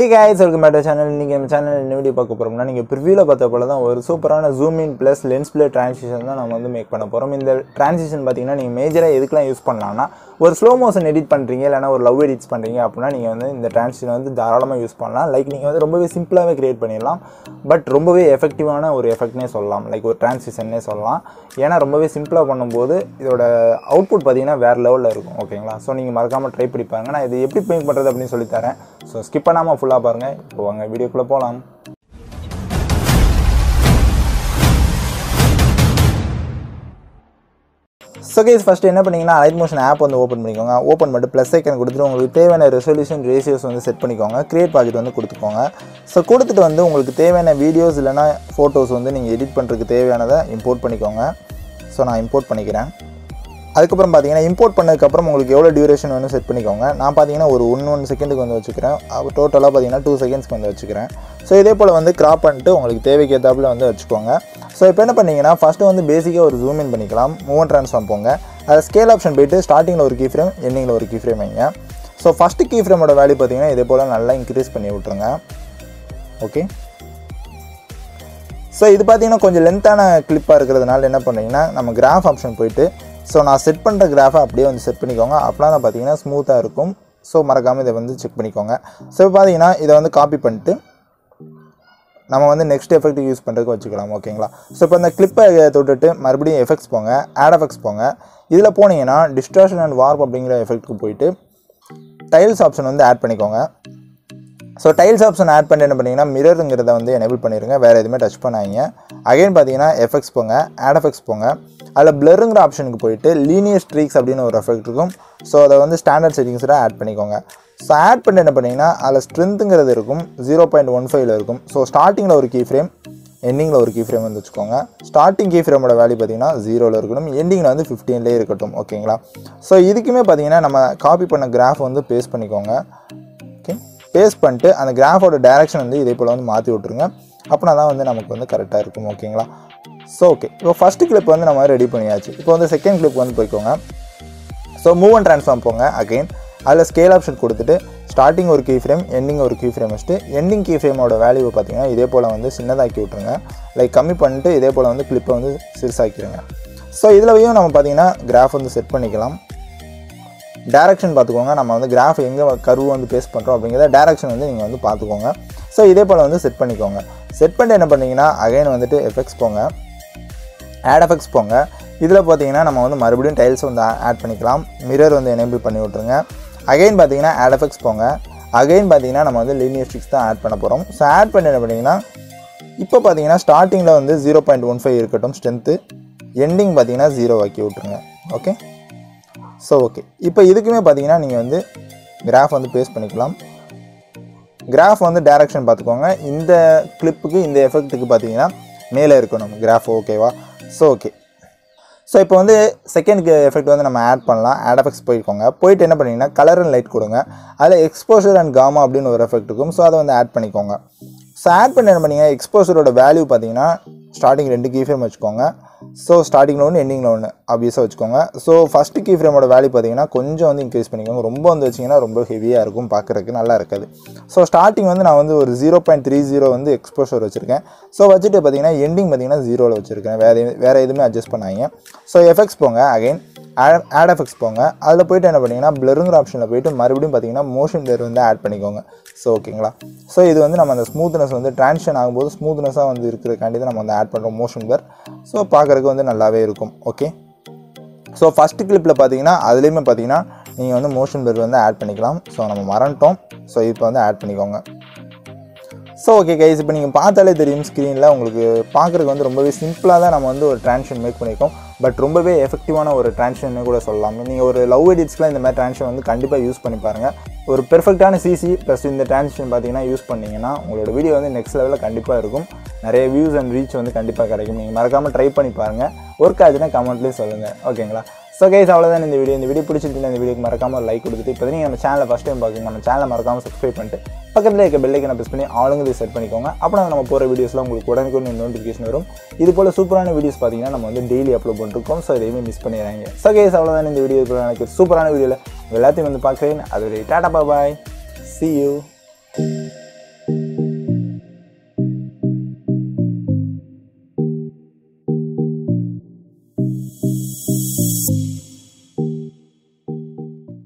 guys, welcome back to the channel. இன்னைக்கு நம்ம சேனல்ல என்ன வீடியோ பார்க்க போறோம்னா நீங்க ப்ரிவியூல பார்த்த போல தான் ஒரு சூப்பரான zoom in plus lens play transition தான் நாம வந்து மேக் பண்ண போறோம். இந்த ட்ரான்சிஷன் பாத்தீங்கன்னா நீங்க மேஜரா எதுக்குலாம் யூஸ் பண்ணலாம்னா ஒரு ஸ்லோ மோஷன் எடிட் பண்றீங்க இல்லனா ஒரு லவ் எடிட்ஸ் பண்றீங்க அப்படினா நீங்க வந்து இந்த ட்ரான்சிஷன் வந்து தாராளமா யூஸ் பண்ணலாம். லைக் நீங்க வந்து ரொம்பவே சிம்பிளாவே கிரியேட் பண்ணிடலாம். பட் ரொம்பவே எஃபெக்டிவான ஒரு எஃபெக்ட்னே சொல்லலாம். லைக் ஒரு ட்ரான்சிஷன்னே சொல்லலாம். ஏன்னா ரொம்பவே சிம்பிளா பண்ணும்போது இதோட அவுட்புட் பாத்தீங்கன்னா வேற லெவல்ல இருக்கும். ஓகேங்களா? சோ நீங்க மறக்காம ட்ரை பண்ணி பாருங்க. நான் இது எப்படி மேக் பண்றது அப்படினு சொல்லி தரேன். சோ ஸ்கிப் பண்ணாம ஃபுல்லா பாருங்க. இப்போ வாங்க வீடியோக்குள்ள போலாம். So guys, first என்ன பண்ணீங்கன்னா Alight Motion app வந்து ஓபன் பண்ணிக்கோங்க. ஓபன் பண்ணிட்டு ப்ளஸ் ஐகான் கொடுத்துட்டு உங்களுக்கு தேவையான ரெசல்யூஷன் ரேஷியோஸ் வந்து செட் பண்ணிக்கோங்க. கிரியேட் ப்ராஜெக்ட் வந்து கொடுத்துக்கோங்க. ஸோ கொடுத்துட்டு வந்து உங்களுக்கு தேவையான வீடியோஸ் இல்லைனா ஃபோட்டோஸ் வந்து நீங்கள் எடிட் பண்ணுறதுக்கு தேவையானதை இம்போர்ட் பண்ணிக்கோங்க. ஸோ நான் இம்போர்ட் பண்ணிக்கிறேன். அதுக்கப்புறம் பார்த்தீங்கன்னா இம்போர்ட் பண்ணதுக்கப்புறம் உங்களுக்கு எவ்வளோ டியூரேஷன் வேணும் செட் பண்ணிக்கோங்க. நான் பார்த்தீங்கன்னா ஒரு 1 செகண்டுக்கு வந்து வச்சுக்கிறேன். டோட்டலாக பார்த்தீங்கன்னா 2 செகண்ட்ஸ்க்கு வந்து வச்சுக்கிறேன். ஸோ இதே போல் வந்து கிராப் பண்ணிட்டு உங்களுக்கு தேவைக்கு ஏற்றாப்புல வந்து வச்சுக்கோங்க. ஸோ இப்போ என்ன பண்ணிங்கன்னா ஃபஸ்ட்டு வந்து பேசிக்காக ஒரு ஜூம் இன் பண்ணிக்கலாம். மூவ் அண்ட் ட்ரான்ஸ்ஃபார்ம் போங்க. அதை ஸ்கேல் ஆப்ஷன் போய்ட்டு ஸ்டார்டிங்கில் ஒரு கீ ஃப்ரேம் எண்டிங்கில் ஒரு கீ ஃப்ரேம் வைங்க. ஸோ ஃபஸ்ட்டு கீ ஃப்ரேமோட வேல்யூ பார்த்தீங்கன்னா இதே போல் நல்லா இன்க்ரீஸ் பண்ணி விட்ருங்க. ஓகே. ஸோ இது பார்த்தீங்கன்னா கொஞ்சம் லென்த்தான கிளிப்பாக இருக்கிறதுனால என்ன பண்ணுறீங்கன்னா நம்ம கிராஃப் ஆப்ஷன் போய்ட்டு ஸோ நான் செட் பண்ணுற கிராஃபை அப்படியே வந்து செட் பண்ணிக்கோங்க. அப்படின்னா தான் பார்த்தீங்கன்னா ஸ்மூத்தாக இருக்கும். ஸோ மறக்காமல் இதை வந்து செக் பண்ணிக்கோங்க. ஸோ பார்த்தீங்கன்னா இதை வந்து காப்பி பண்ணிட்டு நம்ம வந்து நெக்ஸ்ட் எஃபெக்ட் யூஸ் பண்ணுறதுக்கு வச்சுக்கலாம். ஓகேங்களா? ஸோ இப்போ அந்த கிளிப்பை தொட்டுட்டு மறுபடியும் எஃபெக்ட்ஸ் போங்க, ஆட் எஃபெக்ட்ஸ் போங்க. இதில் போனீங்கன்னா டிஸ்டார்ஷன் அண்ட் வார்ப் அப்படிங்கிற எஃபெக்ட்டுக்கு போயிட்டு டைல்ஸ் ஆப்ஷன் வந்து ஆட் பண்ணிக்கோங்க. ஸோ டைல்ஸ் ஆப்ஷன் ஆட் பண்ணி என்ன பண்ணிங்கன்னா மிரருங்கிறத வந்து எனேபிள் பண்ணிடுங்க. வேறு எதுவுமே டச் பண்ணாதீங்க. அகைன் பார்த்தீங்கன்னா எஃபெக்ட்ஸ் போங்க, ஆட் எஃபெக்ட்ஸ் போங்க. அதில் பிளருங்கிற ஆப்ஷனுக்கு போயிட்டு லீனியர் ஸ்ட்ரீக்ஸ் அப்படின்னு ஒரு எஃபெக்ட் இருக்கும். ஸோ அதை வந்து ஸ்டாண்டர்ட் செட்டிங்ஸில் ஆட் பண்ணிக்கோங்க. ஸோ ஆட் பண்ணி என்ன பண்ணிங்கன்னா அதில் ஸ்ட்ரென்த்துங்கிறது இருக்கும் 0.15 இருக்கும். ஸோ ஸ்டார்டிங்கில் ஒரு கீ ஃப்ரேம், எண்டிங்கில் ஒரு கீ ஃப்ரேம் வந்து வச்சுக்கோங்க. ஸ்டார்டிங் கீ ஃப்ரேமோட வேல்யூ பார்த்தீங்கன்னா 0 இருக்கணும், எண்டிங்கில் வந்து 15 இருக்கட்டும். ஓகேங்களா? ஸோ இதுக்குமே பார்த்தீங்கன்னா நம்ம காப்பி பண்ண கிராஃப் வந்து பேஸ்ட் பண்ணிக்கோங்க. ஓகே, பேஸ்ட் பண்ணிட்டு அந்த கிராஃபோட டைரக்ஷன் வந்து இதே போல் வந்து மாற்றி விட்ருங்க. அப்படின்னா தான் வந்து நமக்கு வந்து கரெக்டாக இருக்கும். ஓகேங்களா? ஸோ ஓகே, இப்போ ஃபஸ்ட்டு கிளிப் வந்து நம்ம ரெடி பண்ணியாச்சு. இப்போ வந்து செகண்ட் கிளிப் வந்து போய்க்கோங்க. ஸோ மூவ் அண்ட் ட்ரான்ஸ்ஃபார்ம் போங்க. அகைன் அதில் ஸ்கேல் ஆப்ஷன் கொடுத்துட்டு ஸ்டார்டிங் ஒரு கீ ஃப்ரேம், எண்டிங் ஒரு கீ ஃப்ரேம் வச்சுட்டு எண்டிங் கீ ஃப்ரேமோட வேல்யூவை பார்த்தீங்கன்னா இதே போல் வந்து சின்னதாக்கி விட்ருங்க. லைக் கம்மி பண்ணிட்டு இதே போல் வந்து கிளிப்பை வந்து சிறுசாக்கிடுங்க. ஸோ இதுலவையும் நம்ம பார்த்தீங்கன்னா கிராஃப் வந்து செட் பண்ணிக்கலாம். டேரக்ஷன் பார்த்துக்கோங்க. நம்ம வந்து கிராஃப் எங்கே கர்வ் வந்து பேஸ்ட் பண்ணுறோம் அப்படிங்கிறத டேரக்ஷன் வந்து நீங்கள் வந்து பார்த்துக்கோங்க. ஸோ இதே போல் வந்து செட் பண்ணிக்கோங்க. செட் பண்ணிட்டு என்ன பண்ணிங்கன்னா அகைன் வந்துட்டு எஃபெக்ட்ஸ் போங்க, ஆட் எஃபெக்ட்ஸ் போங்க. இதில் பார்த்தீங்கன்னா நம்ம வந்து மறுபடியும் டைல்ஸ் வந்து ஆட் பண்ணிக்கலாம். மிரர் வந்து எனேபிள் பண்ணி விட்ருங்க. அகைன் பார்த்தீங்கன்னா ஆட் எஃபெக்ட்ஸ் போங்க. அகைன் பார்த்தீங்கன்னா நம்ம வந்து லீனியர் ஸ்ட்ரிக்ஸ் தான் ஆட் பண்ண போகிறோம். ஸோ ஆட் பண்ணி என்ன பண்ணிங்கன்னா இப்போ பார்த்தீங்கன்னா ஸ்டார்டிங்கில் வந்து 0.15 இருக்கட்டும் ஸ்ட்ரென்த்து, எண்டிங் பார்த்தீங்கன்னா 0 ஆக்கி விட்ருங்க. ஓகே. ஸோ ஓகே, இப்போ இதுக்குமே பார்த்தீங்கன்னா நீங்கள் வந்து கிராஃப் வந்து பேஸ்ட் பண்ணிக்கலாம். கிராஃப் வந்து டைரக்ஷன் பார்த்துக்கோங்க. இந்த கிளிப்புக்கு இந்த எஃபெக்ட்டுக்கு பார்த்தீங்கன்னா மேலே இருக்கணும் கிராஃப். ஓகேவா? So okay. ஸோ இப்போ வந்து செகண்ட் எஃபெக்ட் வந்து நம்ம ஆட் பண்ணலாம். ஆட் எஃபெக்ட்ஸ் போய்க்கோங்க. போயிட்டு என்ன பண்ணிங்கன்னா கலர் அண்ட் லைட் கொடுங்க. அதில் எக்ஸ்போஷர் அண்ட் காமா அப்படின்னு ஒரு எஃபெக்ட் இருக்கும். ஸோ அதை வந்து ஆட் பண்ணிக்கோங்க. ஸோ ஆட் பண்ணி என்ன பண்ணிங்க எக்ஸ்போஷரோட வேல்யூ பார்த்தீங்கன்னா ஸ்டார்டிங் 2 கீ ஃப்ரேம் வச்சுக்கோங்க. ஸோ ஸ்டார்டிங்கில் ஒன்று, எண்டிங்கில் ஒன்று ஆப்வியஸாக வச்சுக்கோங்க. ஸோ ஃபஸ்ட்டு கீ ஃப்ரேமோட வேல்யூ பார்த்தீங்கன்னா கொஞ்சம் வந்து இன்க்ரீஸ் பண்ணிக்கோங்க. ரொம்ப வந்து வச்சிங்கன்னா ரொம்ப ஹெவியாக இருக்கும், பார்க்குறதுக்கு நல்லா இருக்காது. ஸோ ஸ்டார்டிங் வந்து நான் வந்து ஒரு 0.30 வந்து எக்ஸ்போஷர் வச்சுருக்கேன். ஸோ வச்சுட்டு பார்த்தீங்கன்னா எண்டிங் பார்த்தீங்கன்னா 0 வச்சுருக்கேன். வேறு எதுவுமே அட்ஜஸ்ட் பண்ணாங்க. ஸோ எஃபெக்ட்ஸ் போங்க. அகைன் ஆட் எஃபெக்ட்ஸ் போங்க. அதில் போய்ட்டு என்ன பண்ணிங்கன்னா பிளருங்கிற ஆப்ஷனில் போய்ட்டு மறுபடியும் பார்த்தீங்கன்னா மோஷன் பிளர் வந்து ஆட் பண்ணிக்கோங்க. ஸோ ஓகேங்களா? ஸோ இது வந்து நம்ம அந்த ஸ்மூத்னஸ் வந்து ட்ரான்சிஷன் ஆகும்போது ஸ்மூத்னஸாக வந்து இருக்கிறதுக்காண்டி தான் நம்ம வந்து ஆட் பண்ணுறோம் மோஷன் பிளர். ஸோ பார்க்குறதுக்கு வந்து நல்லாவே இருக்கும். ஓகே. ஸோ ஃபஸ்ட்டு கிளிப்பில் பார்த்தீங்கன்னா அதுலேயுமே பார்த்தீங்கன்னா நீங்கள் வந்து மோஷன் பிளர் வந்து ஆட் பண்ணிக்கலாம். ஸோ நம்ம மறந்துட்டோம். ஸோ இப்போ வந்து ஆட் பண்ணிக்கோங்க. ஸோ ஓகே கைஸ், இப்போ நீங்கள் பார்த்தாலே தெரியும் ஸ்க்ரீனில் உங்களுக்கு பார்க்குறதுக்கு வந்து ரொம்பவே சிம்பிளாக தான் நம்ம வந்து ஒரு ட்ரான்சிஷன் மேக் பண்ணியிருக்கோம். பட் ரொம்பவே எஃபெக்டிவான ஒரு ட்ரான்சிஷன் கூட சொல்லலாம். நீங்கள் ஒரு லவ் எடிட்ஸ்க்குலாம் இந்த மாதிரி ட்ரான்சிஷன் வந்து கண்டிப்பாக யூஸ் பண்ணி பாருங்கள். ஒரு பெர்ஃபெக்டான சிசி ப்ளஸ் இந்த ட்ரான்சிஷன் பார்த்தீங்கன்னா யூஸ் பண்ணிங்கன்னா உங்களோட வீடியோ வந்து நெக்ஸ்ட் லெவலில் கண்டிப்பாக இருக்கும். நிறைய வியூஸ் அண்ட் ரீச் வந்து கண்டிப்பாக கிடைக்கும். நீங்கள் மறக்காமல் ட்ரை பண்ணி பாருங்கள். ஒர்க் ஆச்சுன்னா கமெண்ட்லேயும் சொல்லுங்கள். ஓகேங்களா? ஸோ கைஸ், அவ்வளோதான் இந்த வீடியோ பிடிச்சிருக்குன்னா இந்த வீடியோக்கு மறக்காமல் லைக் கொடுத்துட்டு இப்போ நீங்கள் நம்ம சேனலை ஃபஸ்ட் டைம் பார்க்குங்க, நம்ம சேனலை மறக்காமல் சப்ஸ்கிரைப் பண்ணிட்டு பக்கத்தில் இருக்க பெல் ஐக்கனை ப்ரெஸ் பண்ணி ஆளுங்க செட் பண்ணிக்கோங்க. அப்புறம் நம்ம போகிற வீடியோஸ்லாம் உங்களுக்கு உடனே நோட்டிஃபிகேஷன் வரும். இது போல் சூப்பரான வீடியோஸ் பார்த்தீங்கன்னா நம்ம வந்து டெய்லி அப்லோட் பண்ணிருக்கோம். ஸோ எதையுமே மிஸ் பண்ணிடுறாங்க. ஸோ கைஸ், அவ்வளோதான் இந்த வீடியோ. எனக்கு சூப்பரான வீடியோவில் எல்லாத்தையும் வந்து பார்க்குறேன். அது டாடா பாய், see you.